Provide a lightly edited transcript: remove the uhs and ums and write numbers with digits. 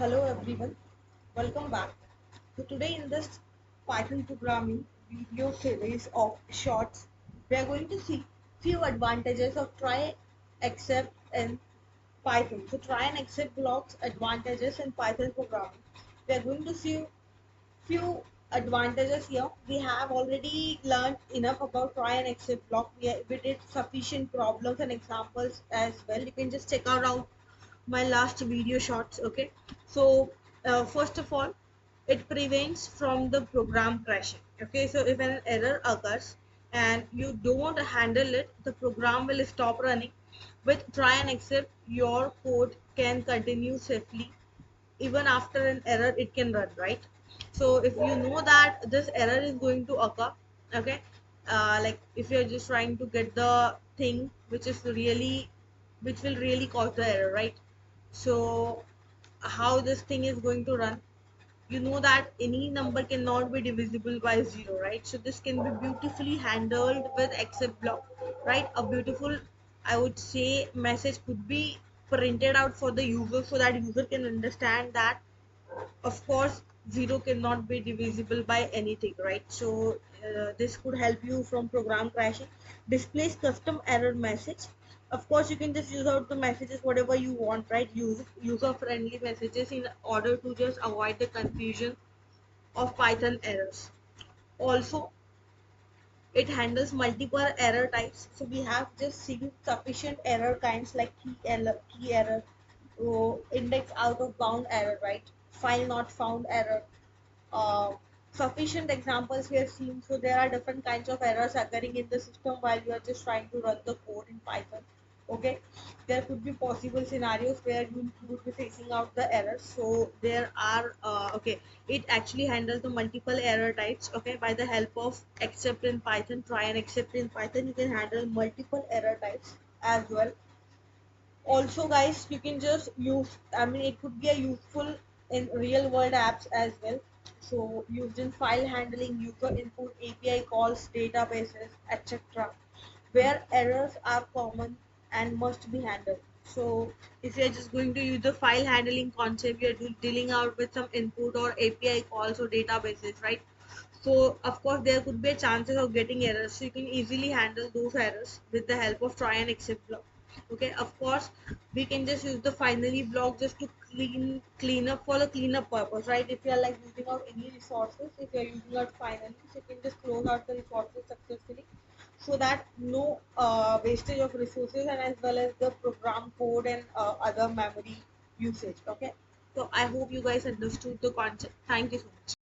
Hello everyone, welcome back. So today in this Python programming video series of shorts, we are going to see few advantages of try, except in Python. So try and except blocks advantages in Python programming. We are going to see few advantages here. We have already learned enough about try and except block. We did sufficient problems and examples as well. You can just check out my last video shorts. Okay, so first of all, it prevents from the program crashing. Okay, so if an error occurs and you don't handle it, the program will stop running. With try and except, your code can continue safely even after an error. It can run, right? So if you know that this error is going to occur, okay, like if you're just trying to get the thing which will really cause the error, right? So how this thing is going to run, you know that any number cannot be divisible by 0, right? So this can be beautifully handled with except block, right? A beautiful, I would say, message could be printed out for the user so that user can understand that of course 0 cannot be divisible by anything, right? So this could help you from program crashing. Displays custom error message. Of course you can just use out the messages whatever you want, right? Use user friendly messages in order to just avoid the confusion of Python errors. Also, it handles multiple error types, so we have just seen sufficient error kinds like key error, index out of bound error, right? File not found error. uh, Sufficient examples we have seen. So there are different kinds of errors occurring in the system while you are just trying to run the code in Python. Okay, there could be possible scenarios where you would be facing out the errors. So there are okay, it actually handles the multiple error types. Okay, by the help of except in Python, try and except in Python, you can handle multiple error types as well. Also guys, you can just use, I mean, it could be a useful in real world apps as well. So used in file handling, user input, API calls, databases, etc., where errors are common and must be handled. So if you're just going to use the file handling concept, you're dealing out with some input or API calls or databases, right? So of course there could be a chances of getting errors, so you can easily handle those errors with the help of try and except block. Okay, of course we can just use the finally block just to clean up for the cleanup purpose, right? If you are like using out any resources, if you are using out finally, so you can just close out the resources successfully, so that no wastage of resources and as well as the program code and other memory usage. Okay, so I hope you guys understood the concept. Thank you so much.